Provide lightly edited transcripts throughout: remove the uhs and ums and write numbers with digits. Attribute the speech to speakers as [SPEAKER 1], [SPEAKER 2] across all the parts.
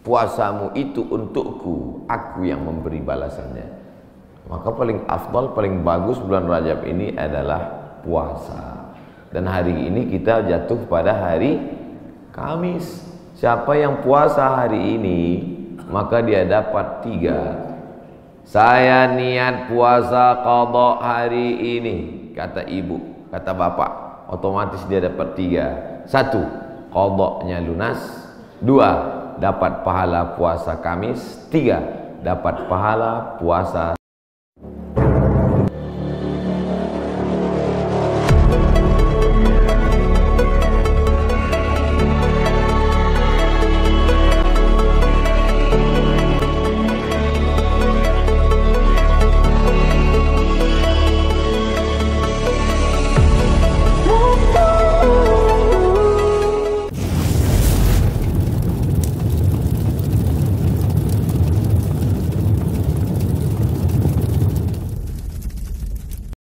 [SPEAKER 1] puasamu itu untukku, aku yang memberi balasannya. Maka paling afdal, paling bagus bulan Rajab ini adalah puasa. Dan hari ini kita jatuh pada hari Kamis. Siapa yang puasa hari ini, maka dia dapat 3. Saya niat puasa qadha hari ini, kata ibu, kata bapak, otomatis dia dapat 3. 1, qadhanya lunas. 2, dapat pahala puasa Kamis. 3, dapat pahala puasa.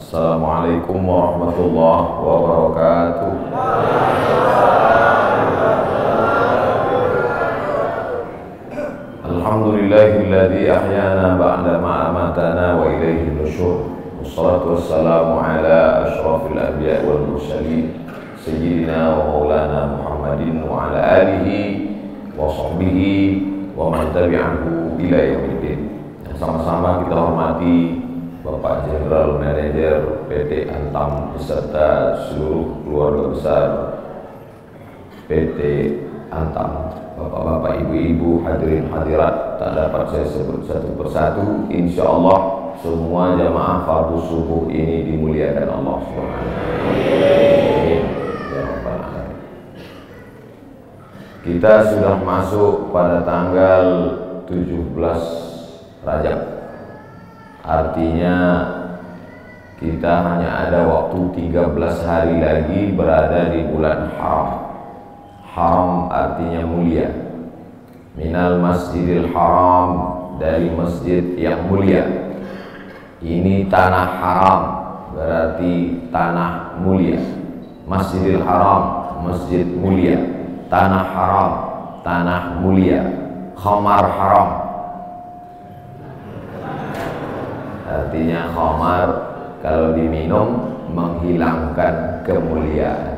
[SPEAKER 1] Assalamualaikum warahmatullahi wabarakatuh. Alhamdulillahilladzi ahyana ba'da ma amatana wa ilaihi nusyur. Wassalatu wassalamu ala asyrafil anbiya wal mursalin sayyidina wa maulana Muhammadin wa ala alihi wa sahbihi wa man tabi'ahu ila yaumiddin. Sama-sama kita hormati Bapak Jenderal Manajer PT Antam beserta seluruh keluarga besar PT Antam, bapak-bapak, ibu-ibu, hadirin hadirat, tak dapat saya sebut satu persatu. Insya Allah semua jamaah fardu subuh ini dimuliakan Allah Subhanahu wa Ta'ala. Kita sudah masuk pada tanggal 17 Rajab. Artinya kita hanya ada waktu 13 hari lagi berada di bulan haram. Haram artinya mulia. Minal masjidil haram, dari masjid yang mulia. Ini tanah haram, berarti tanah mulia. Masjidil haram, masjid mulia. Tanah haram, tanah mulia. Khamar haram, artinya khamar kalau diminum menghilangkan kemuliaan,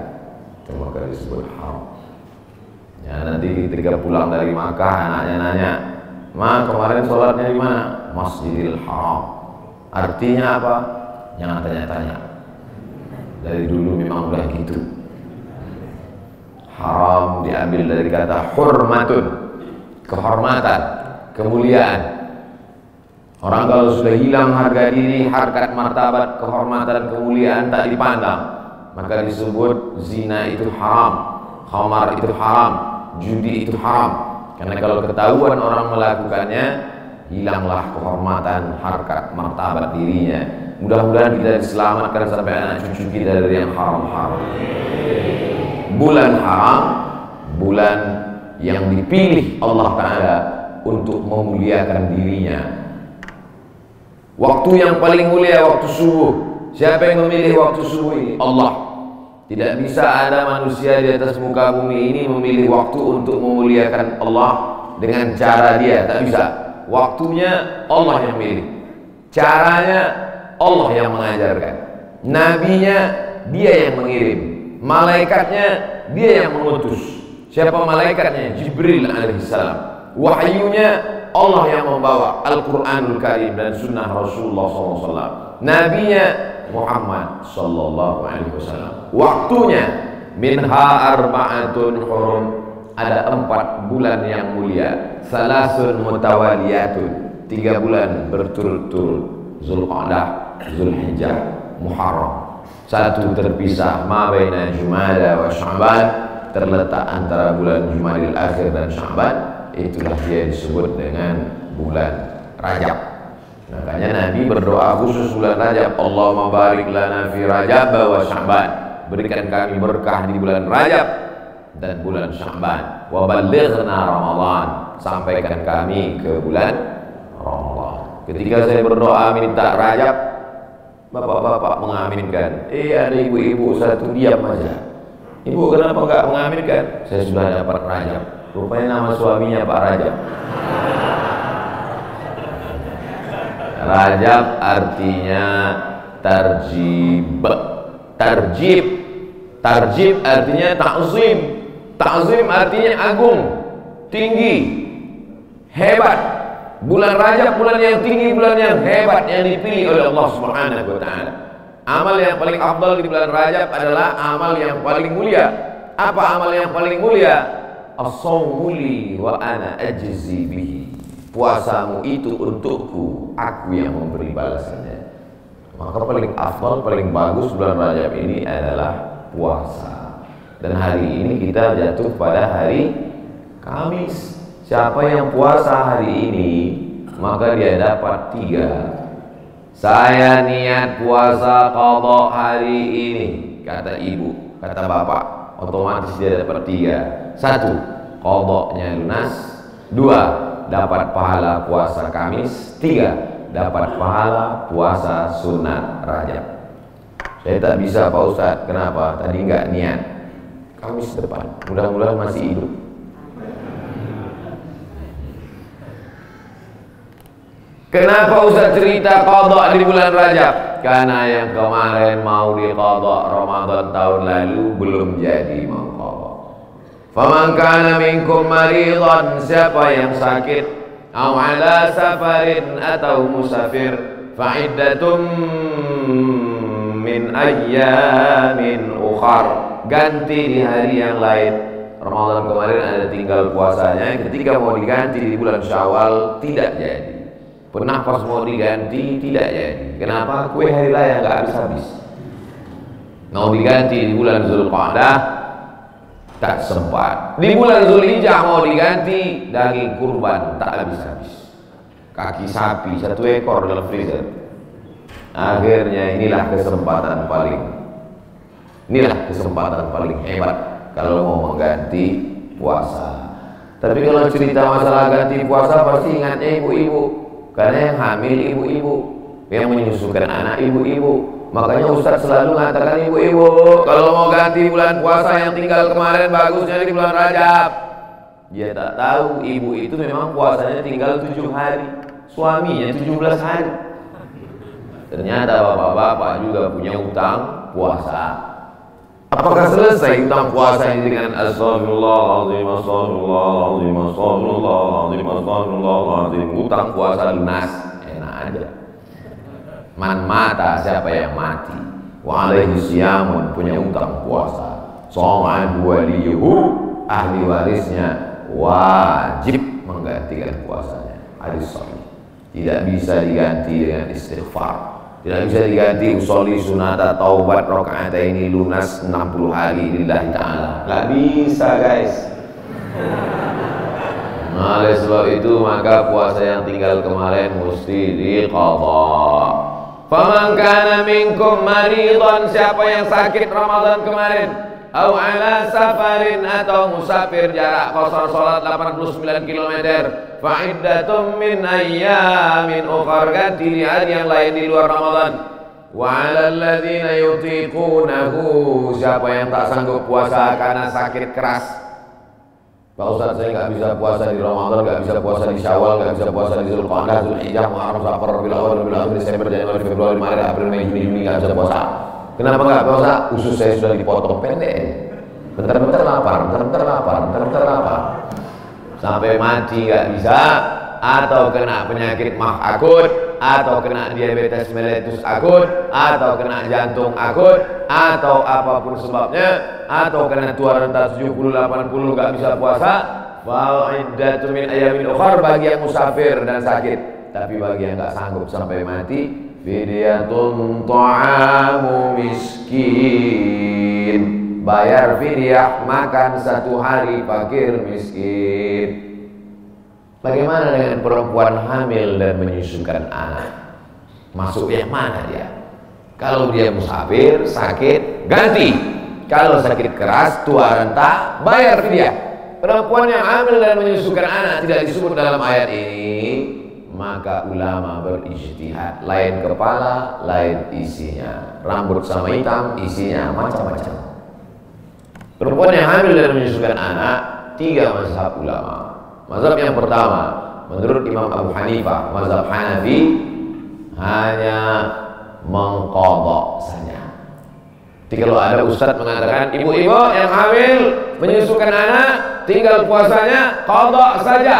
[SPEAKER 1] itu maka disebut haram. Ya, nanti ketika pulang dari Makkah anaknya nanya, "Ma, kemarin sholatnya di mana?" Masjidil Haram. Artinya apa? Jangan tanya-tanya. Dari dulu memang udah gitu. Haram diambil dari kata hurmatun, kehormatan, kemuliaan. Orang kalau sudah hilang harga diri, harkat, martabat, kehormatan, kemuliaan tak dipandang, maka disebut zina itu haram, khamar itu haram, judi itu haram. Karena kalau ketahuan orang melakukannya, hilanglah kehormatan, harkat, martabat dirinya. Mudah-mudahan kita diselamatkan sampai anak cucu kita dari yang haram-haram. Bulan haram, bulan yang dipilih Allah Ta'ala untuk memuliakan dirinya. Waktu yang paling mulia waktu subuh. Siapa yang memilih waktu subuh ini? Allah. Tidak bisa ada manusia di atas muka bumi ini memilih waktu untuk memuliakan Allah dengan cara dia. Tak bisa. Waktunya Allah yang milih. Caranya Allah yang mengajarkan. Nabinya dia yang mengirim. Malaikatnya dia yang mengutus. Siapa malaikatnya? Jibril alaihissalam. Wahyunya Allah yang membawa Al-Quranul Karim dan Sunnah Rasulullah SAW. Nabinya Muhammad SAW. Waktunya minha arba'atun hurum, ada 4 bulan yang mulia. Salasun mutawaliyatun, 3 bulan berturut-turut. Zulqa'dah, Zulhijjah, Muharram. 1 terpisah, ma baina Jumada wa Sya'ban, terletak antara bulan Jumadil Akhir dan Sya'ban. Itulah dia disebut dengan bulan Rajab. Makanya Nabi berdoa khusus bulan Rajab, Allahumma barik lana fi Rajab wa Sya'ban, berikan kami berkah di bulan Rajab dan bulan Sya'ban. Wa ballighna Ramadan, sampaikan kami ke bulan Ramadan. Ketika saya berdoa minta Rajab, bapak-bapak mengaminkan. Ada ibu-ibu satu diam aja. Ibu kenapa enggak mengaminkan? Saya sudah dapat Rajab. Rupanya nama suaminya Pak Rajab. Rajab artinya tarjib. Tarjib. Tarjib artinya ta'zim. Ta'zim artinya agung, tinggi, hebat. Bulan Rajab bulan yang tinggi, bulan yang hebat yang dipilih oleh Allah Subhanahu wa taala. Amal yang paling afdal di bulan Rajab adalah amal yang paling mulia. Apa amal yang paling mulia? As-shawmu li wa ana ajzi bihi. Puasamu itu untukku, aku yang memberi balasannya. Maka paling afdal, paling bagus bulan Rajab ini adalah puasa. Dan hari ini kita jatuh pada hari Kamis. Siapa yang puasa hari ini, maka dia dapat 3. Saya niat puasa qadha hari ini, kata ibu, kata bapak, otomatis dia dapat 3. 1, qadhanya lunas. 2, dapat pahala puasa Kamis. 3, dapat pahala puasa sunat Rajab. Saya tak bisa Pak Ustadz, kenapa? Tadi nggak niat. Kamis depan, mudah-mudahan masih hidup. Kenapa Ustadz cerita qadha di bulan Rajab? Karena yang kemarin mau diqadha Ramadan tahun lalu belum jadi mau qadha. Faman kana minkum maridan, siapa yang sakit, aw ala safarin atau musafir, fa'iddatum min ayyamin ukhar, ganti di hari yang lain. Ramadan kemarin ada tinggal puasanya, ketika mau diganti di bulan Syawal tidak jadi. Pernah pas mau diganti tidak jadi. Kenapa? Kue hari raya nggak habis-habis. Mau diganti di bulan Zulqa'dah tak sempat. Di bulan Zulhijjah mau diganti, daging kurban tak habis-habis. Kaki sapi 1 ekor dalam freezer. Akhirnya inilah kesempatan paling hebat kalau mau mengganti puasa. Tapi kalau cerita masalah ganti puasa pasti ingatnya ibu-ibu. Karena yang hamil ibu-ibu, yang menyusukan anak ibu-ibu. Makanya Ustadz selalu mengatakan ibu-ibu, kalau mau ganti bulan puasa yang tinggal kemarin, bagusnya di bulan Rajab. Dia tak tahu ibu itu memang puasanya tinggal 7 hari, suaminya 17 hari. Ternyata bapak-bapak juga punya utang puasa. Apakah selesai utang puasa ini dengan astagfirullahaladzim, astagfirullahaladzim, astagfirullahaladzim, astagfirullahaladzim? Utang puasa lunas, enak aja. Man mata, siapa yang mati, wa alaihi siyamun, punya utang puasa. So'an waliyuhu, ahli warisnya wajib menggantikan puasanya. Hadis sahih. Tidak bisa diganti dengan istighfar. Tidak bisa diganti usolli sunata taubat rakaataini lunas 60 hari lillahi ta'ala. Nggak bisa guys. Nah, oleh sebab itu maka puasa yang tinggal kemarin mesti diqadha. Faman kana minkum maridan, siapa yang sakit Ramadan kemarin, au ala safarin atau musafir jarak qasar salat 89 km, fa'iddatum min ayyamin ukhar, ganti di hari yang lain di luar Ramadan. Wa 'alal ladzina yutiqunahu, siapa yang tak sanggup puasa karena sakit keras. Pak Ustaz, saya nggak bisa puasa di Ramadan, nggak bisa puasa di Syawal, nggak bisa puasa di Zulqa'dah, Zulhijjah, Muharram, Safar, Rabiul Awwal, Rabiul Akhir, Desember, Januari, Februari, Maret, April, Mei, Juni, nggak bisa puasa. Kenapa nggak puasa? Usus saya sudah dipotong pendek. Bentar-bentar lapar, bentar-bentar lapar, bentar-bentar lapar. Sampai mati nggak bisa, atau kena penyakit mah akut, atau kena diabetes mellitus akut, atau kena jantung akut, atau apapun sebabnya, atau kena tua renta 70-80 nggak bisa puasa. Fa'iddatu min ayamin ukhar, bagi yang musafir dan sakit. Tapi bagi yang nggak sanggup sampai mati, fidyatun ta'amu miskin, bayar fidyah makan 1 hari fakir miskin. Bagaimana dengan perempuan hamil dan menyusukan anak? Masuk yang mana dia? Kalau dia musafir, sakit, ganti. Kalau sakit keras, tua renta, bayar fidyah. Perempuan yang hamil dan menyusukan anak tidak disebut dalam ayat ini, maka ulama berijtihad, lain kepala, lain isinya. Rambut sama hitam, isinya macam-macam. Perempuan yang hamil dan menyusukan anak tiga mazhab ulama. Mazhab yang pertama, menurut Imam Abu Hanifah, mazhab Hanafi, hanya mengqadha saja. Jadi kalau ada ustadz mengatakan ibu-ibu yang hamil menyusukan anak tinggal puasanya qadha saja,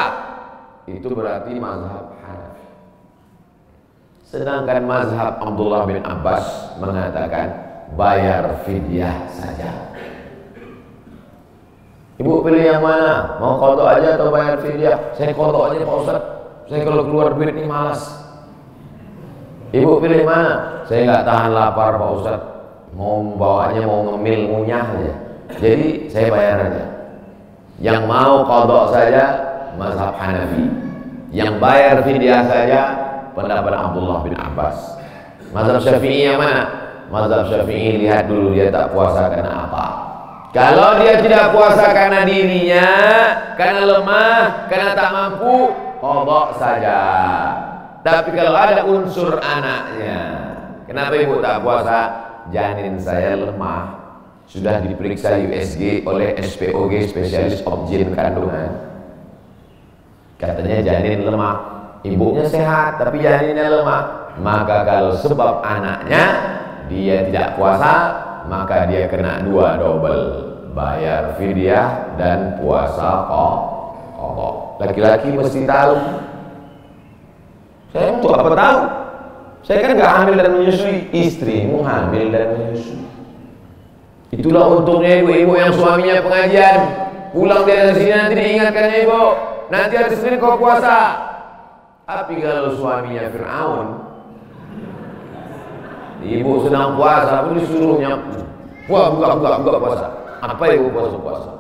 [SPEAKER 1] itu berarti mazhab Hanafi. Sedangkan mazhab Abdullah bin Abbas mengatakan bayar fidyah saja. Ibu pilih yang mana? Mau qadha aja atau bayar fidyah? Saya qadha aja Pak Ustadz. Saya kalau keluar duit ini malas. Ibu pilih mana? Saya nggak tahan lapar Pak Ustadz. Mau bawanya mau ngemil ngunyah aja. Jadi saya bayar aja. Yang mau qadha saja mazhab Hanafi. Yang bayar fidyah saja pendapat Abdullah bin Abbas. Mazhab Syafi'i yang mana? Mazhab Syafi'i lihat dulu dia tak puasa karena apa. Kalau dia tidak puasa karena dirinya, karena lemah, karena tak mampu, qadha saja. Tapi kalau ada unsur anaknya, kenapa ibu tak puasa? Janin saya lemah, sudah diperiksa USG oleh SPOG, spesialis objin kandungan. Katanya janin lemah, ibunya sehat tapi janinnya lemah. Maka kalau sebab anaknya dia tidak puasa, maka dia kena dua double, bayar fidyah dan puasa qadha. Laki-laki mesti tahu. Saya untuk apa tahu? Saya kan nggak hamil dan menyusui, istrimu hamil dan menyusui. Itulah untungnya ibu-ibu yang suaminya pengajian, pulang dari sini nanti diingatkannya ibu, nanti hari Senin kau puasa. Tapi kalau suaminya Fir'aun, ibu sedang puasa, pun disuruhnya, wah buka puasa. Apa ibu puasa?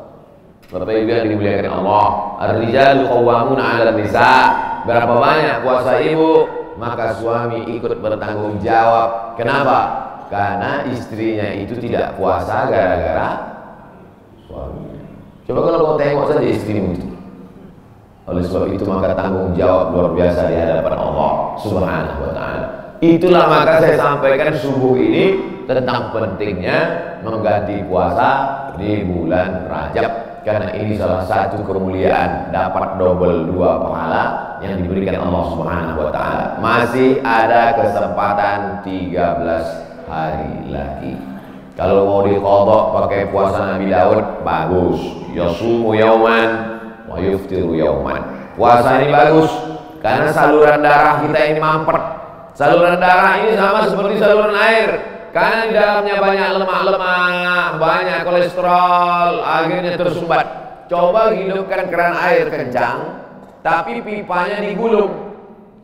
[SPEAKER 1] Bapak ibu yang dimuliakan Allah, ar-rijalu qawwamuna 'ala nisa. Berapa banyak puasa ibu, maka suami ikut bertanggung jawab. Kenapa? Karena istrinya itu tidak puasa gara-gara suaminya. Coba kalau kau tengok saja istrimu itu. Oleh sebab itu maka tanggung jawab luar biasa di hadapan Allah Subhanahu wa ta'ala. Itulah maka saya sampaikan subuh ini tentang pentingnya mengganti puasa di bulan Rajab. Karena ini salah satu kemuliaan, dapat double dua pahala yang diberikan Allah Subhanahu wa ta'ala. Masih ada kesempatan 13 hari lagi. Kalau mau diqadha pakai puasa Nabi Daud, bagus. Yasumu yauman wa yuftiru yauman. Puasa ini bagus karena saluran darah kita ini mampet. Saluran darah ini sama seperti saluran air. Karena di dalamnya banyak lemak-lemak, banyak kolesterol, akhirnya tersumbat. Coba hidupkan keran air kencang, tapi pipanya digulung.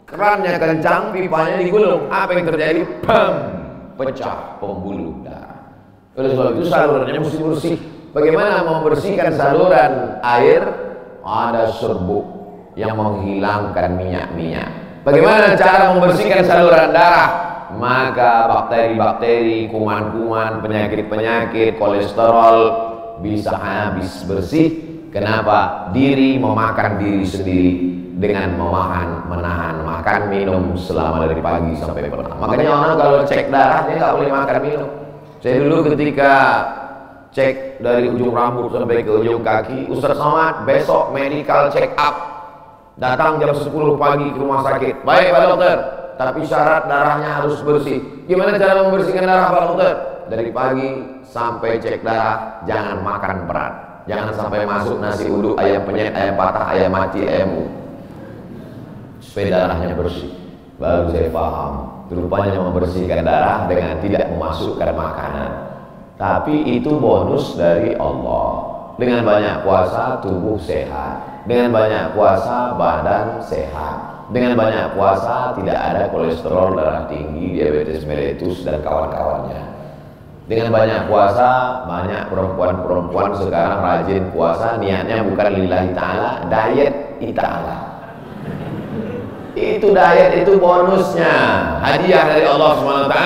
[SPEAKER 1] Kerannya kencang, pipanya digulung. Apa yang terjadi? Bam! Pecah pembuluh darah. Oleh sebab itu salurannya mesti bersih. Bagaimana membersihkan saluran air? Ada serbuk yang menghilangkan minyak-minyak. Bagaimana cara membersihkan saluran darah? Maka bakteri-bakteri, kuman-kuman, penyakit-penyakit, kolesterol bisa habis bersih. Kenapa? Diri memakan diri sendiri dengan menahan makan minum selama dari pagi sampai petang. Makanya orang kalau cek darah dia nggak boleh makan minum. Saya dulu ketika cek dari ujung rambut sampai ke ujung kaki, Ustaz Somad besok medical check up, datang jam 10 pagi ke rumah sakit. Baik Pak Dokter, tapi syarat darahnya harus bersih. Gimana cara membersihkan darah Pak Dokter? Dari pagi sampai cek darah jangan makan berat. Jangan sampai masuk nasi uduk, ayam penyet, ayam patah, ayam mati, ayam supaya darahnya bersih. Baru saya paham, rupanya membersihkan darah dengan tidak memasukkan makanan. Tapi itu bonus dari Allah. Dengan banyak puasa tubuh sehat, dengan banyak puasa badan sehat, dengan banyak puasa tidak ada kolesterol darah tinggi, diabetes mellitus dan kawan-kawannya. Dengan banyak puasa, banyak perempuan-perempuan sekarang rajin puasa, niatnya bukan lillahi ta'ala, diet ta'ala. Itu diet itu bonusnya, hadiah dari Allah SWT.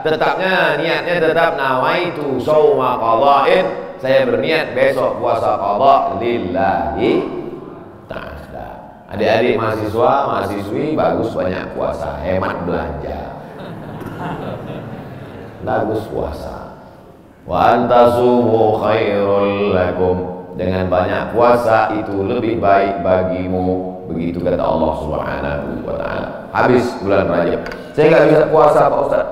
[SPEAKER 1] Tetapnya niatnya tetap nawaitu shauma qadha'in, saya berniat besok puasa qadha lillahi ta'ala. Adik-adik mahasiswa, mahasiswi bagus banyak puasa, hemat belanja. Bagus puasa. Wa antasumu khairul lakum. dengan banyak puasa itu lebih baik bagimu. Begitu kata Allah Subhanahu wa ta'ala. Habis bulan Rajab, saya nggak bisa puasa Pak Ustaz.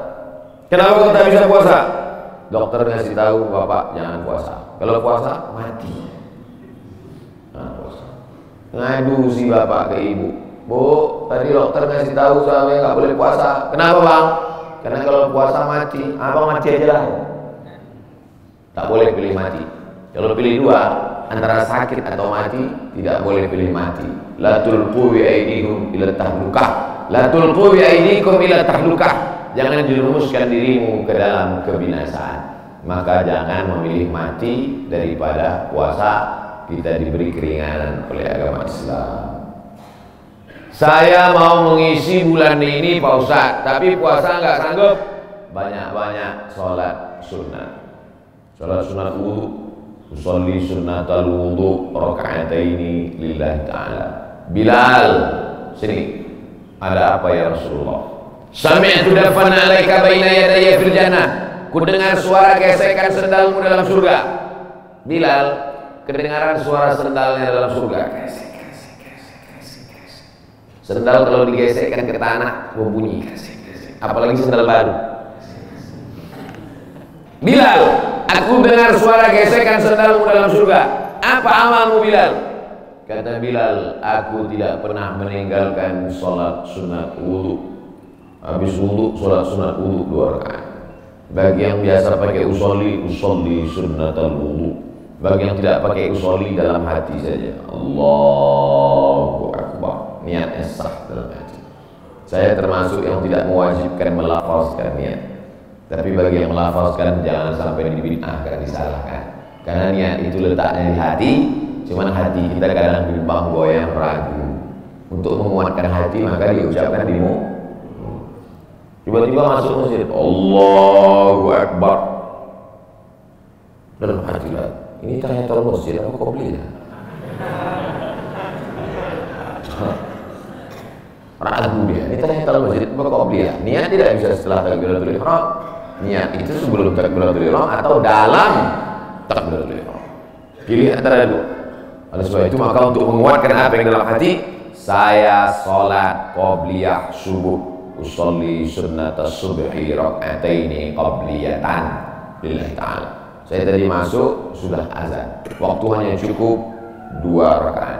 [SPEAKER 1] Kenapa kau tak bisa puasa? Dokter ngasih tahu, Bapak jangan puasa. Kalau puasa mati. Nah, puasa. Ngadu si bapak ke ibu, Bu, tadi dokter ngasih tahu saya nggak boleh puasa. Kenapa bang? Karena kalau puasa mati. Abang mati aja lah. Tak boleh pilih mati. Kalau pilih dua, antara sakit atau mati, tidak boleh pilih mati. La tulqu bi aydikum ila tahlukah. La tulqu bi aydikum ila tahlukah. Jangan jerumuskan dirimu ke dalam kebinasaan. Maka jangan memilih mati daripada puasa. Kita diberi keringanan oleh agama Islam. Saya mau mengisi bulan ini Pak Ustaz, tapi puasa nggak sanggup. Banyak-banyak sholat sunnah. Sholat sunnah wudu, usolli sunnatal wudu raka'ataini lillahi ta'ala. Bilal, sini. Ada apa ya Rasulullah? Sami'tu dafan 'alaika baina yadayya fil jannah. Ku dengar suara gesekan sendalmu dalam surga. Bilal, kedengaran suara sendalnya dalam surga. Sendal kalau digesekkan ke tanah berbunyi. Apalagi sendal baru. Bilal, aku dengar suara gesekan sendalmu dalam surga. Apa amalmu Bilal? Kata Bilal, aku tidak pernah meninggalkan sholat sunat wudu. Habis wudu, sholat sunat wudu 2 rakaat. Bagi yang biasa pakai usolli sunnatal wudu. Bagi yang tidak pakai usolli dalam hati saja. Allahu Akbar. Niatnya sah dalam hati. Saya termasuk yang tidak mewajibkan melafazkan niat. Tapi bagi yang melafazkan jangan sampai dibid'ahkan, disalahkan. Karena niat itu letaknya di hati. Cuman hati kita kadang bimbang, goyang, ragu. Untuk menguatkan hati maka diucapkan di mulut. Tiba-tiba masuk masjid, Allahu Akbar. Dalam hati lah, ini ternyata masjid, apa kau beli ya? Ragu dia, ini ternyata masjid, apa kau beli ya? Niat tidak bisa setelah takbiratul ihram. Niat itu sebelum takbiratul ihram atau dalam takbiratul ihram. Pilih antara dua. Oleh sebab itu maka untuk menguatkan apa yang dalam hati, saya sholat qobliyah subuh. Usolli sunnatas subhi raka'ataini qabliyatan lillahi ta'ala. Saya tadi masuk sudah azan. Waktu hanya cukup 2 rakaat.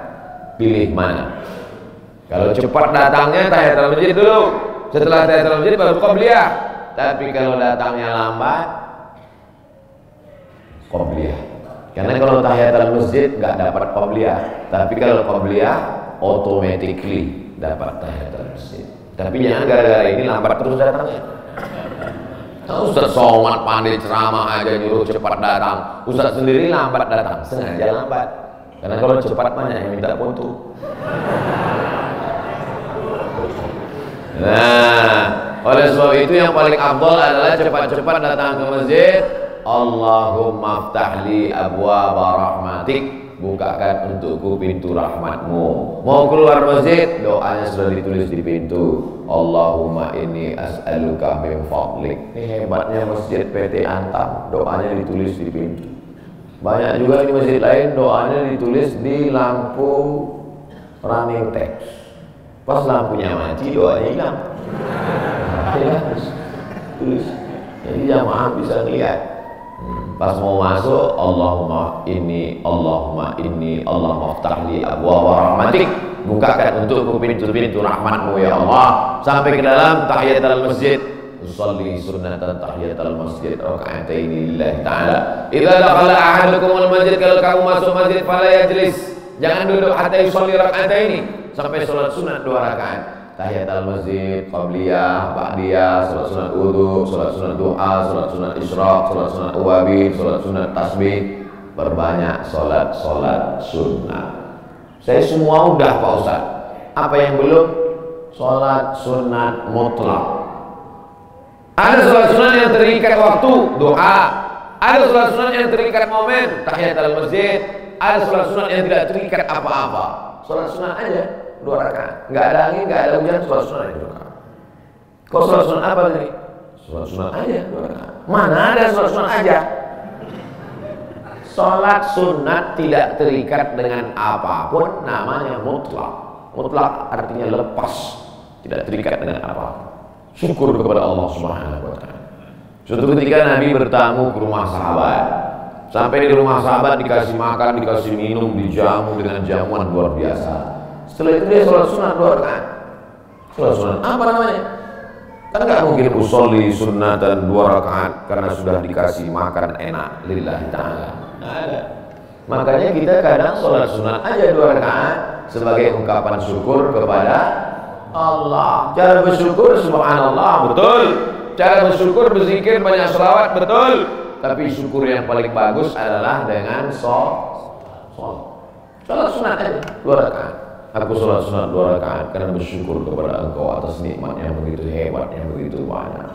[SPEAKER 1] Pilih mana? Kalau cepat datangnya tahiyatul masjid dulu. Setelah tahiyatul masjid baru qabliyah. Tapi kalau datangnya lambat qabliyah. Karena kalau tahiyatul masjid enggak dapat qabliyah. Tapi kalau qabliyah automatically dapat tahiyatul masjid. Tapi jangan gara-gara ini lambat terus datangnya. Ustaz Somad pandai ceramah aja nyuruh cepat datang. Ustaz sendiri lambat datang, sengaja lambat. Karena kalau cepat banyak yang minta foto. Nah, oleh sebab itu yang paling afdal adalah cepat-cepat datang ke masjid. Allahumma ftahli abwaaba rahmatik. Bukakan untukku pintu rahmatmu. Mau keluar masjid, doanya sudah ditulis di pintu. Allahumma inni as'aluka min fadlik. Ini hebatnya masjid PT Antam, doanya ditulis di pintu. Banyak juga di masjid lain doanya ditulis di lampu running text. Pas lampunya mati, doanya hilang. Tulis. Jadi jamaah bisa lihat. Pas mau masuk, Allahumma inni, Allahumma ftahli abwaaba rahmatik. Bukakan untukku pintu-pintu rahmatmu ya Allah. Sampai ke dalam tahiyatul masjid. Usolli sunnatan tahiyatul masjid raka'ataini lillahi ta'ala. Idza dakhala ahadukumul masjid, kalau kamu masuk masjid fala yajlis. Jangan duduk hatta yusolli raka'ataini, sampai salat sunat 2 rakaat. Tahiyatul masjid, qabliyah, ba'diyah, salat sunat wudu, salat sunat duha, salat sunat isyraq, salat sunat awabin, salat sunat tasbih. Berbanyak salat sunnah. Saya semua udah Pak Ustaz. Apa yang belum? Salat sunat mutlak. Ada salat sunat yang terikat waktu, duha. Ada salat sunat yang terikat momen, tahiyatul masjid. Ada salat sunat yang tidak terikat apa-apa. Salat sunat aja 2 rakaat. Enggak ada angin, enggak ada hujan, salat sunat 2 rakaat. Kok salat sunat apa tadi? Salat sunat aja 2 rakaat. Mana ada salat sunat aja? Sholat sunat tidak terikat dengan apapun, namanya mutlak. Mutlak artinya lepas, tidak terikat dengan apa. Syukur kepada Allah Subhanahu wa Ta'ala. Suatu ketika Nabi bertamu ke rumah sahabat. Sampai di rumah sahabat dikasih makan, dikasih minum, dijamu dengan jamuan luar biasa. Setelah itu dia sholat sunat 2 rakaat. Sholat sunat apa namanya? Kan nggak mungkin usolli sunnatan 2 rakaat karena sudah dikasih makan enak lillahi ta'ala. Ada. Makanya kita kadang sholat sunat aja 2 rakaat sebagai ungkapan syukur kepada Allah. Cara bersyukur subhanallah, betul. Cara bersyukur berzikir banyak selawat, betul. Tapi syukur yang paling bagus adalah dengan sholat sunat aja 2 rakaat. Aku sholat sunat 2 rakaat karena bersyukur kepada Engkau atas nikmat yang begitu hebat, yang begitu banyak.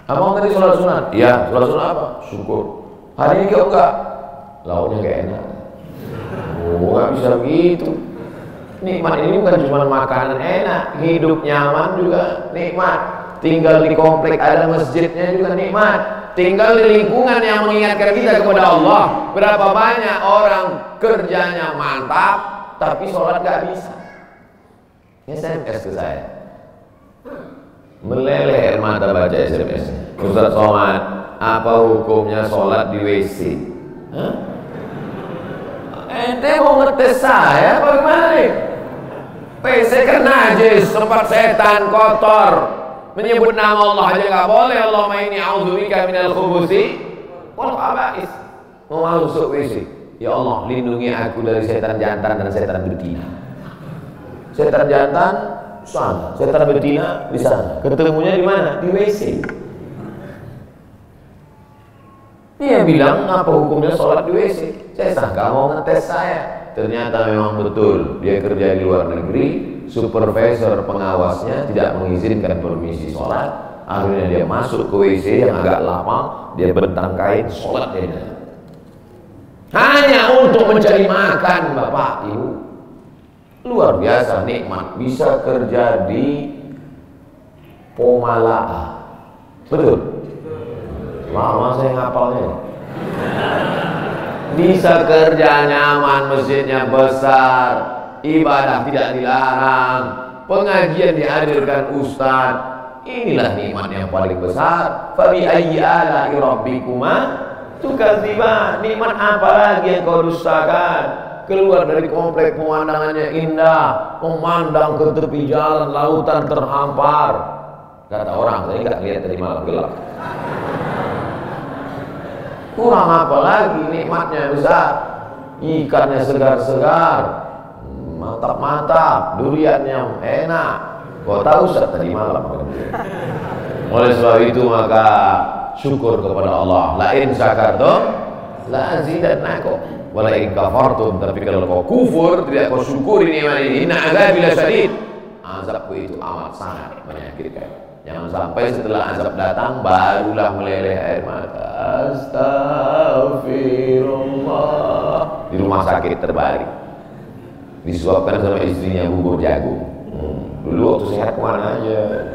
[SPEAKER 1] Abang tadi sholat sunat? Iya, sholat sunat apa? Syukur. Hari ini kau enggak? Lauknya gak enak. Oh, gak bisa begitu. Nikmat ini bukan cuma makanan enak, hidup nyaman juga nikmat. Tinggal di komplek ada masjidnya juga nikmat. Tinggal di lingkungan yang mengingatkan kita kepada Allah. Berapa banyak orang kerjanya mantap, tapi sholat gak bisa. SMS ke saya, meleleh air mata baca SMS. Ustaz Somad, apa hukumnya sholat di WC? Hah? Ente mau ngetes saya bagaimana nih? WC kan najis, tempat setan, kotor. Menyebut nama Allah aja nggak boleh. Allahumma inni a'udzubika minal khubuthi wal khaba'is. Mau masuk WC, ya Allah lindungi aku dari setan jantan dan setan betina. Setan jantan sana, setan betina di sana. Ketemunya di mana? Di WC. Dia bilang apa hukumnya sholat di WC? Saya sangka mau ngetes saya. Ternyata memang betul. Dia kerja di luar negeri, supervisor pengawasnya tidak mengizinkan permisi sholat. Akhirnya dia masuk ke WC yang agak lapang, dia bentang kain sholat dia. Hanya untuk mencari makan, Bapak Ibu. Luar biasa nikmat, bisa kerja di Pomalaa. Betul? Lama saya ngapalnya. Bisa kerja nyaman, masjidnya besar, ibadah tidak dilarang, pengajian dihadirkan ustaz. Inilah nikmat yang paling besar. Fa bi ayyi ala'i rabbikuma tukadziban. Nikmat apa lagi yang kau dustakan? Keluar dari komplek pemandangannya indah, memandang ke tepi jalan, lautan terhampar. Kata orang, saya nggak lihat dari malam gelap. Kurang apa lagi, nikmatnya besar. Ikannya segar-segar, mantap-mantap, duriannya enak. Kau tahu Ustaz tadi malam. Oleh sebab itu maka syukur kepada Allah. La in syakartum la azidannakum wa la in kafartum. Tapi kalau kau kufur, tidak kau syukuri nikmat ini, inna azabi lasyadid. Azabku itu amat sangat menyakitkan. Jangan sampai setelah azab datang barulah meleleh air mata. Astagfirullah. Di rumah sakit terbaring, disuapkan sama istrinya bubur jagung. Dulu waktu sehat kemana aja.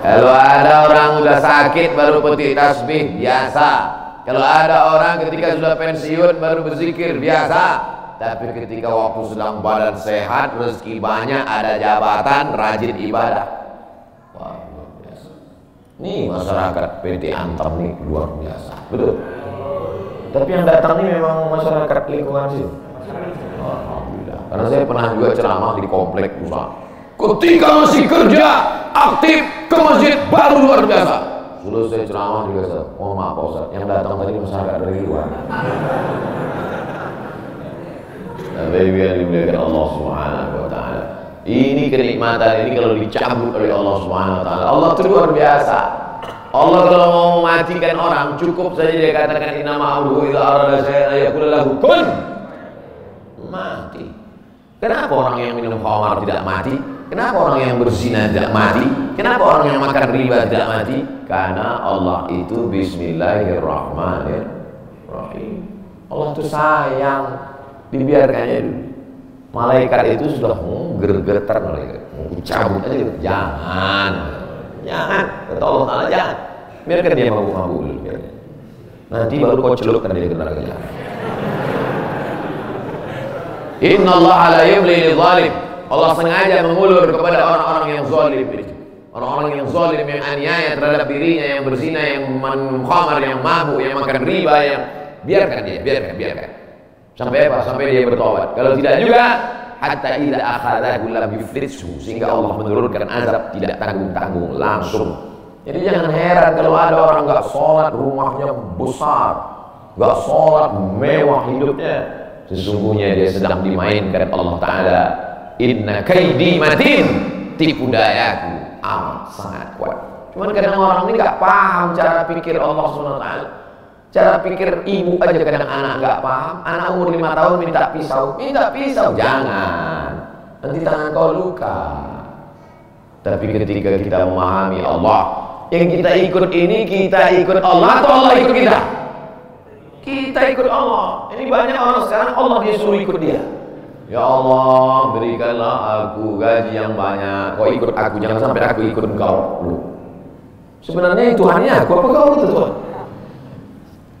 [SPEAKER 1] Kalau ada orang udah sakit baru petik tasbih, biasa. Kalau ada orang ketika sudah pensiun baru berzikir, biasa. Tapi ketika waktu sedang badan sehat, rezeki banyak, ada jabatan, rajin ibadah. Wah, luar biasa. Nih masyarakat PT Antam nih luar biasa, betul. Tapi yang datang nih memang masyarakat lingkungan sih. Alhamdulillah. Karena saya pernah juga ceramah di komplek usaha. Ketika masih kerja, aktif ke masjid baru luar biasa. Selesai ceramah juga saya, mohon maaf Pak Ustaz, yang datang tadi masyarakat dari luar. Baik yang dimuliakan Allah Subhanahu wa Ta'ala. Ini kenikmatan ini kalau dicabut oleh Allah Subhanahu wa Ta'ala, Allah itu luar biasa. Allah kalau mau mematikan orang cukup saja dia katakan innama amruhu idza arada syai'an yaqulu lahu kun, mati. Kenapa orang yang minum khamar tidak mati? Kenapa orang yang berzina tidak mati? Kenapa orang yang makan riba tidak mati? Karena Allah itu bismillahirrahmanirrahim. Allah itu sayang. Dibiarkannya dulu. Malaikat itu sudah gergetar malaikat. Cabut aja, jangan. Kata Allah Ta'ala jangan. Biarkan dia mabuk-mabuk dulu. Nanti baru kau celupkan dia ke neraka. Inna Allah la yumli lidh-dhalim. Allah sengaja mengulur kepada orang-orang yang zalim itu. Orang-orang yang zalim, yang aniaya terhadap dirinya, yang berzina, yang khamar, yang mabuk, yang makan riba, yang biarkan dia, biarkan. Sampai apa? Sampai dia bertobat. Kalau tidak juga, hatta idza akhadahu lam yuflithu, sehingga Allah menurunkan azab tidak tanggung-tanggung langsung. Jadi jangan heran kalau ada orang enggak sholat, rumahnya besar, enggak sholat, mewah hidupnya. Sesungguhnya dia sedang dimainkan Allah Ta'ala. Inna kaidi matin, tipu dayaku amat sangat kuat. Cuman kadang orang ini enggak paham cara pikir Allah SWT. Cara pikir ibu aja kadang anak enggak paham. Anak umur 5 tahun minta pisau, jangan, nanti tangan kau luka. Tapi ketika kita memahami Allah, yang kita ikut ini, kita ikut Allah atau Allah ikut kita? Kita ikut Allah. Ini banyak orang sekarang Allah dia suruh ikut dia. Ya Allah, berikanlah aku gaji yang banyak. Kau ikut aku, jangan sampai aku ikut engkau. Sebenarnya Tuhannya aku apa kau itu Tuhan?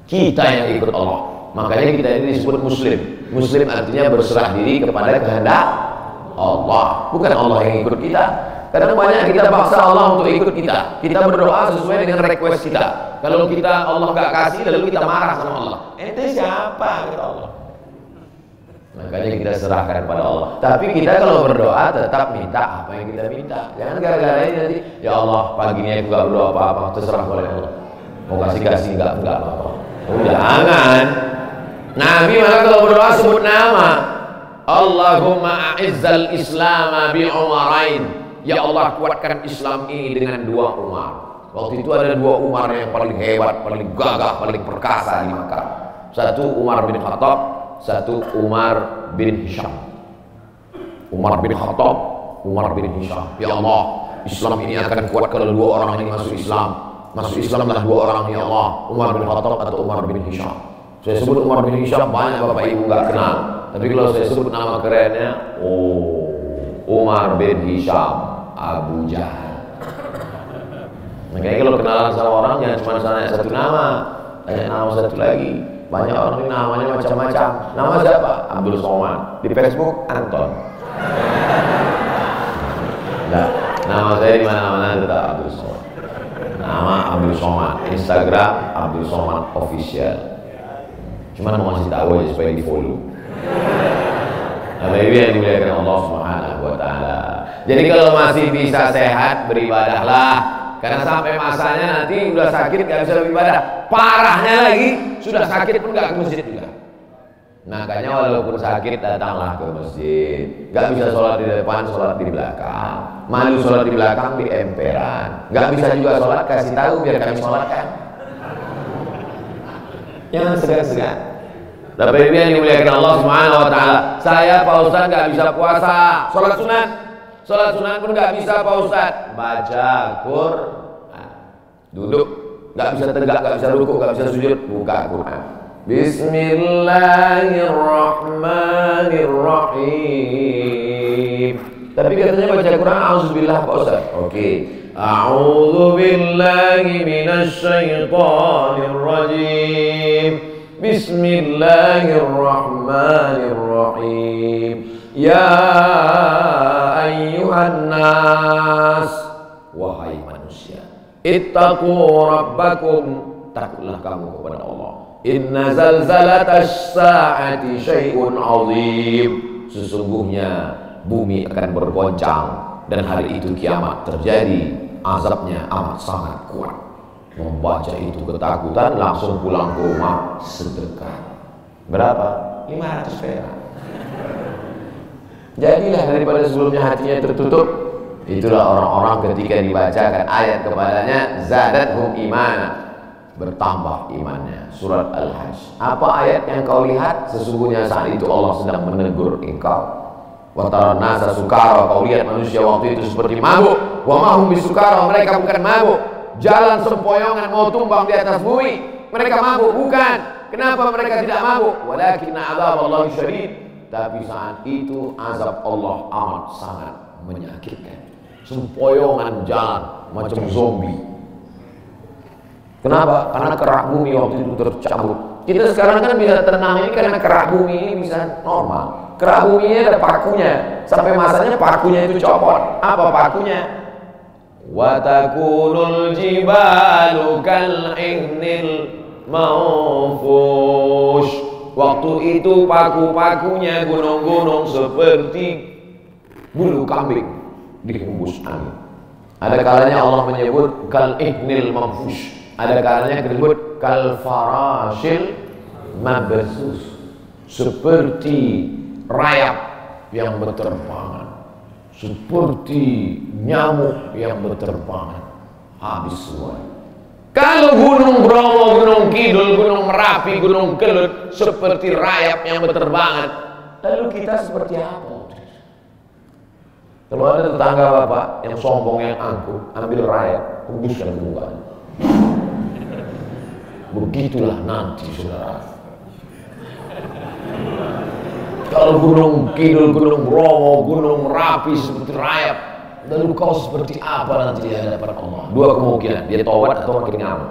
[SPEAKER 1] Kita yang ikut Allah. Makanya kita ini disebut Muslim. Muslim artinya berserah diri kepada kehendak Allah, bukan Allah yang ikut kita. Kadang banyak kita paksa Allah untuk ikut kita. Kita berdoa sesuai dengan request kita. Kalau kita Allah nggak kasih, lalu kita marah sama Allah. Ente siapa? Kata Allah. Makanya kita serahkan pada Allah. Tapi kita kalau berdoa tetap minta apa yang kita minta. Jangan gara-gara ini nanti, ya Allah pagi ini aku nggak berdoa apa-apa, terserah oleh Allah. Mau kasih nggak apa-apa. Jangan. Nabi malah kalau berdoa sebut nama. Allahumma a'izzal Islam bi umarain. Ya Allah kuatkan Islam ini dengan 2 Umar. Waktu itu ada 2 Umar yang paling hebat, paling gagah, paling perkasa di Makkah. Satu Umar bin Khattab, satu Umar bin Hisham. Umar bin Khattab, Umar bin Hisham. Ya Allah, Islam ini akan kuat kalau 2 orang ini masuk Islam. Masuk Islamlah 2 orang ya Allah, Umar bin Khattab atau Umar bin Hisham. Saya sebut Umar bin Hisham, banyak bapak ibu nggak kenal. Tapi kalau saya sebut nama kerennya, Umar bin Hisham Abu Jahal. Makanya kalau kenalan sama orang jangan cuma tanya satu nama, tanya nama satu lagi. Banyak orang ini namanya macam-macam. Nama siapa? Abdul Somad. Di Facebook Anton. Nah, nama saya di mana-mana tetap Abdul Somad. Nama Abdul Somad. Instagram Abdul Somad Official. Cuma mau kasih tahu aja supaya di follow. Nah, baby yang dimuliakan Allah Subhanahu wa Ta'ala. Jadi kalau masih bisa sehat, beribadahlah. Karena sampai masanya nanti udah sakit gak bisa beribadah. Parahnya lagi, sudah sakit pun gak ke masjid juga. Makanya walaupun sakit datanglah ke masjid. Gak bisa sholat di depan, sholat di belakang. Malu sholat di belakang di emperan. Gak bisa juga sholat, kasih tahu biar kami sholatkan. Jangan segan-segan. Tapi yang dimuliakan Allah Subhanahu wa Ta'ala, saya Pak Ustadz gak bisa puasa, sholat sunat pun gak bisa Pak Ustadz. Baca Quran, duduk, gak bisa tegak, gak bisa rukuk, gak bisa sujud, buka Quran. Bismillahirrahmanirrahim. Tapi katanya baca Quran auzubillah Pak Ustadz. Oke. A'udzubillahi minasyaitonirrajim. Bismillahirrahmanirrahim. Ya ayyuhan nas, wahai manusia, ittaqu rabbakum, takutlah kamu kepada Allah. Inna zalzalatas saati syai'un azim. Sesungguhnya bumi akan bergoncang dan hari itu kiamat terjadi, azabnya amat sangat kuat. Membaca itu ketakutan, langsung pulang ke rumah sedekah. Berapa? 500 perak. Jadilah daripada sebelumnya hatinya tertutup. Itulah orang-orang ketika dibacakan ayat kepadanya, zadathum imana, bertambah imannya. Surat Al-Hajj. Apa ayat yang kau lihat? Sesungguhnya saat itu Allah sedang menegur engkau. Wa taran nasa sukara, kau lihat manusia waktu itu seperti mabuk. Wa mahum bisukara, mereka bukan mabuk. Jalan sempoyongan mau tumbang di atas bumi. Mereka mabuk? Bukan. Kenapa mereka tidak mabuk? Walakinna adzaballahi syadid. Tapi saat itu azab Allah amat sangat menyakitkan. Sempoyongan jalan macam zombie. Kenapa? Karena kerak bumi waktu itu tercabut. Kita sekarang kan bisa tenang ini karena kerak bumi ini bisa normal. Kerak bumi ini ada pakunya. Sampai masanya pakunya itu copot. Apa pakunya? Wa takunul jibalu kal'ihnil manfush. Waktu itu paku-pakunya gunung-gunung seperti bulu kambing dihembus angin. Ada kalanya Allah menyebut kal'ihnil manfush. Ada kalanya disebut kal farashil mabsus, seperti rayap yang berterbangan, seperti nyamuk yang berterbangan. Habis semua. Kalau Gunung Bromo, Gunung Kidul, Gunung Merapi, Gunung Kelut seperti rayap yang berterbangan, lalu kita seperti apa? Kalau ada tetangga bapak yang sombong, yang angkuh, ambil rayap, hembuskan ke mukanya. Begitulah nanti saudara. Kalau Gunung Kidul, Gunung Bromo, Gunung Merapi seperti rayap, lalu kau seperti apa nanti di hadapan Allah? Dua kemungkinan, dia taubat atau makin ngamuk.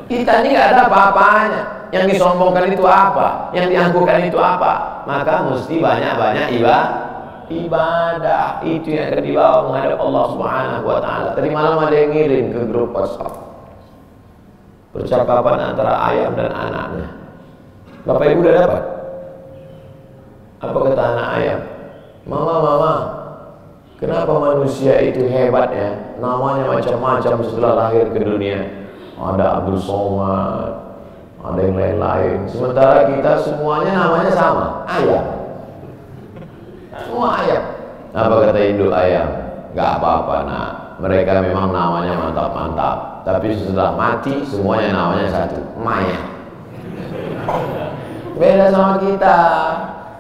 [SPEAKER 1] Kita ini gak ada apa-apanya. Yang disombongkan itu apa? Yang diangkuhkan itu apa? Maka mesti banyak-banyak ibadah. Itu yang akan dibawa menghadap Allah Subhanahu wa Ta'ala. Tadi malam ada yang ngirim ke grup WhatsApp percakapan antara ayam dan anaknya. Bapak ibu udah dapat? Apa kata anak ayam? Mama, kenapa manusia itu hebat ya? Namanya macam-macam setelah lahir ke dunia. Ada Abdul Somad, ada yang lain-lain. Sementara kita semuanya namanya sama, ayam. Semua ayam. Apa kata induk ayam? Gak apa-apa nak, mereka memang namanya mantap-mantap, tapi setelah mati semuanya namanya satu, mayat. Beda sama kita.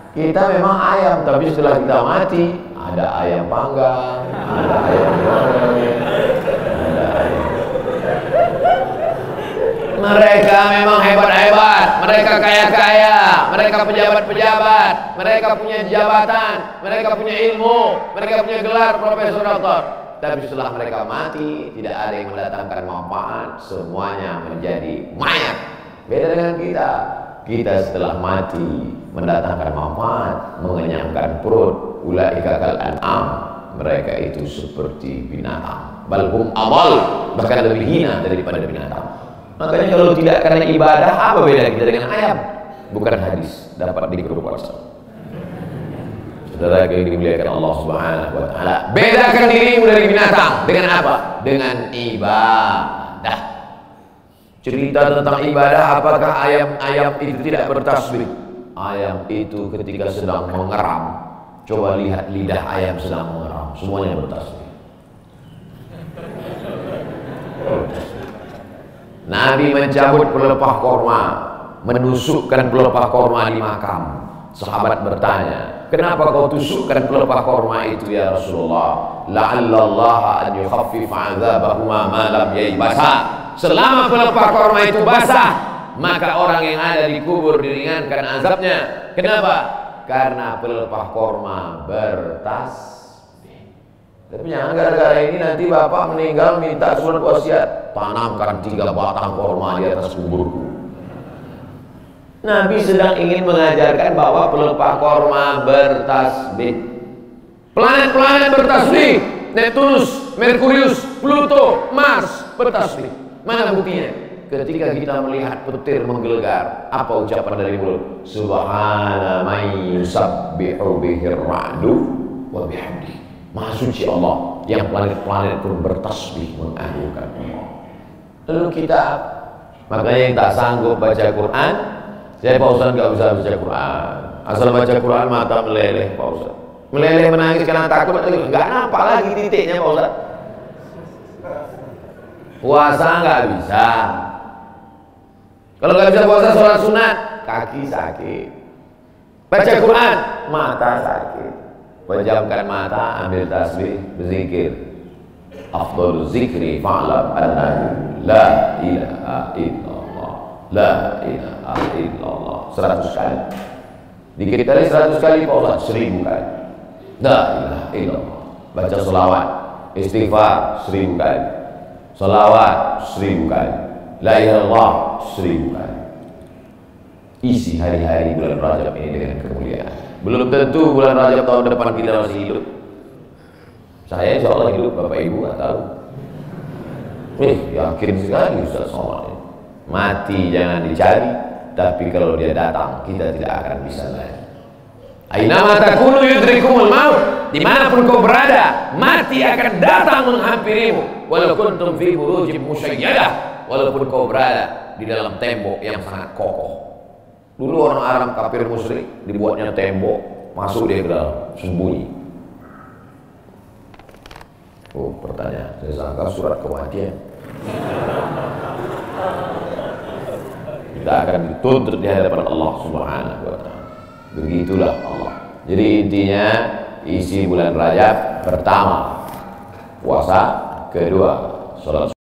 [SPEAKER 1] Kita memang ayam, tapi setelah kita mati ada ayam panggang, ada ayam goreng, ada ayam. Mereka memang hebat-hebat, mereka kaya-kaya, mereka pejabat-pejabat, mereka punya jabatan, mereka punya ilmu, mereka punya gelar profesor doktor. Tapi setelah mereka mati, tidak ada yang mendatangkan manfaat, semuanya menjadi mayat. Beda dengan kita. Kita setelah mati mendatangkan manfaat, mengenyangkan perut. Ulaika kal an'am, mereka itu seperti binatang. Balhum adall, bahkan lebih hina daripada binatang. Makanya kalau tidak karena ibadah, apa beda kita dengan ayam? Bukan hadis, dapat di grup WhatsApp. Saudara yang dimuliakan Allah Subhanahu wa Ta'ala, bedakan dirimu dari binatang dengan apa? Dengan ibadah. Cerita tentang ibadah, apakah ayam itu tidak bertasbih? Ayam itu ketika sedang mengeram, coba lihat lidah ayam sedang mengeram, semuanya bertasbih. Nabi mencabut pelepah korma, menusukkan pelepah korma di makam. Sahabat bertanya, kenapa kau tusukkan pelepah korma itu ya Rasulullah? La'allallaha an yukhaffifa 'adzabahuma ma lam yaybasa. Selama pelepah korma itu basah, maka orang yang ada di kubur diringankan azabnya. Kenapa? Karena pelepah korma bertasbih. Tapi jangan gara-gara ini nanti bapak meninggal minta surat wasiat, tanamkan 3 batang korma di atas kuburku. Nabi sedang ingin mengajarkan bahwa pelepah korma bertasbih. Planet-planet bertasbih. Neptunus, Merkurius, Pluto, Mars bertasbih. Mana buktinya? Ketika kita melihat petir menggelegar, apa ucapan dari mulut? Subhana man yusabbihu bihir ra'du wa bihamdi. Maha suci Allah yang planet-planet pun bertasbih mengagungkan Allah. Lalu kita, makanya yang tak sanggup baca Quran, saya Pak Ustaz nggak usah baca Quran. Asal baca Quran mata meleleh Pak Ustaz. Meleleh menangis karena takut, nggak nampak lagi titiknya Pak Ustaz. Puasa nggak bisa. Kalau nggak bisa puasa sholat sunat, kaki sakit. Baca Quran, mata sakit. Pejamkan mata, ambil tasbih, berzikir. Afdhalu zikri fa'lam annahu la ilaha illallah. La ilaha illallah. 100 kali. Dikit kali 100 kali, Pak Ustaz 1000 kali. La ilaha illallah. Baca selawat, istighfar 1000 kali. salawat 1000 kali, la ilaha illallah 1000 kali. Isi hari-hari bulan Rajab ini dengan kemuliaan. Belum tentu bulan Rajab tahun depan kita masih hidup. Saya insya Allah hidup, Bapak Ibu nggak tahu. Yakin sekali Ustaz Somad. Mati jangan dicari, tapi kalau dia datang kita tidak akan bisa lari. Ainama takunu yudrikumul maut. Dimanapun kau berada, mati akan datang menghampirimu. Walau kuntum fi burujim musyayyadah, walaupun kau berada di dalam tembok yang sangat kokoh. Dulu orang Arab kafir musyrik dibuatnya tembok, masuk dia ke dalam, sembunyi. Oh, pertanyaan, saya sangka surat kematian. Kita akan dituntut di hadapan Allah Subhanahu wa Ta'ala. Begitulah Allah. Jadi intinya isi bulan Rajab pertama puasa, kedua salat